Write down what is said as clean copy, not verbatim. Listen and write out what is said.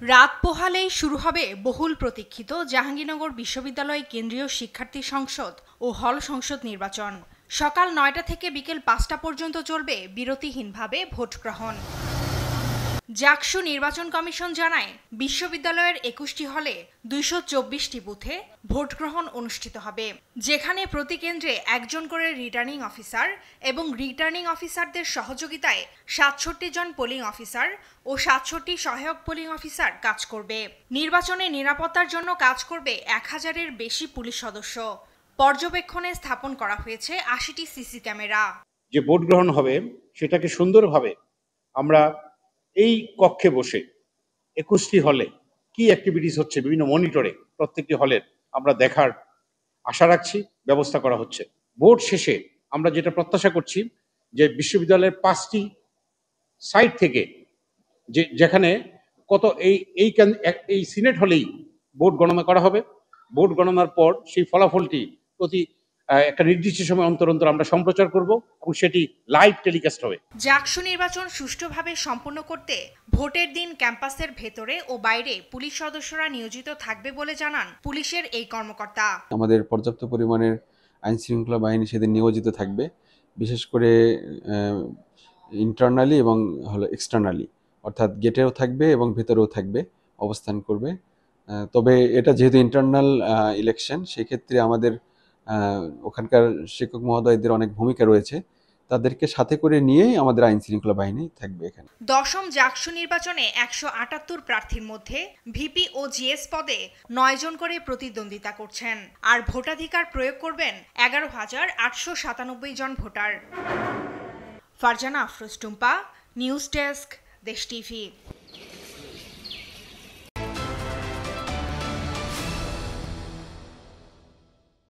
রাত পোহালেই শুরু হবে বহুল প্রতীক্ষিত জাহাঙ্গীরনগর বিশ্ববিদ্যালয় কেন্দ্রীয় শিক্ষার্থী সংসদ ও হল সংসদ নির্বাচন। সকাল ৯টা থেকে বিকেল ৫টা পর্যন্ত চলবে বিরতিহীনভাবে ভোট গ্রহণ। জাকসু নির্বাচন কমিশন জানায়, বিশ্ববিদ্যালয়ের ২১টি হলে ২২৪টি বুথে ভোট গ্রহণ অনুষ্ঠিত হবে, যেখানে প্রতি কেন্দ্রে একজন করে রিটার্নিং অফিসার এবং রিটার্নিং অফিসারদের সহযোগিতায় ৬৭ জন পোলিং অফিসার ও ৬৭ সহায়ক পোলিং অফিসার কাজ করবে। নির্বাচনে নিরাপত্তার জন্য কাজ করবে ১,০০০-এর বেশি পুলিশ সদস্য। পর্যবেক্ষণে স্থাপন করা হয়েছে ৮০টি সিসি ক্যামেরা। যে ভোট গ্রহণ হবে সেটাকে সুন্দরভাবে আমরা এই কক্ষে বসে ২১টি হলে কি অ্যাক্টিভিটিস হচ্ছে বিভিন্ন মনিটরে প্রত্যেকটি হলের আমরা দেখার আশা রাখছি, ব্যবস্থা করা হচ্ছে। ভোট শেষে আমরা যেটা প্রত্যাশা করছি যে বিশ্ববিদ্যালয়ের ৫টি সাইট থেকে যেখানে এই সিনেট হলেই ভোট গণনা করা হবে। ভোট গণনার পর সেই ফলাফলটি প্রতি একটা নির্দিষ্ট সময় অন্তর অন্তর আমরা সম্প্রচার করব এবং সেটি লাইভ টেলিকাস্ট হবে। জাকসু নির্বাচন সুষ্ঠুভাবে সম্পন্ন করতে ভোটের দিন ক্যাম্পাসের ভেতরে ও বাইরে পুলিশ সদস্যরা নিয়োজিত থাকবে বলে জানান পুলিশের এই কর্মকর্তা। আমাদের পর্যাপ্ত পরিমাণের আইন শৃঙ্খলা বাহিনী সেদিন নিয়োজিত থাকবে, বিশেষ করে ইন্টারনালি এবং এক্সটার্নালি, অর্থাৎ গেটেও থাকবে এবং ভেতরেও থাকবে, অবস্থান করবে। তবে এটা যেহেতু ইন্টারনাল ইলেকশন, সেক্ষেত্রে আমাদের ওখানকার শিক্ষক মহোদয়দের অনেক ভূমিকা রয়েছে, তাদেরকে সাথে করে নিয়েই আমাদের আইন শৃঙ্খলা বাহিনী থাকবে এখানে। ১০ম জাকসু নির্বাচনে ১৭৮ প্রার্থীর মধ্যে ভিপি ও জিএস পদে ৯ জন করে প্রতিদ্বন্দ্বিতা করছেন, আর ভোটাধিকার প্রয়োগ করবেন ১১,৮৯৭ জন ভোটার। Farzana Afroz Tumpa, news desk, Desh TV.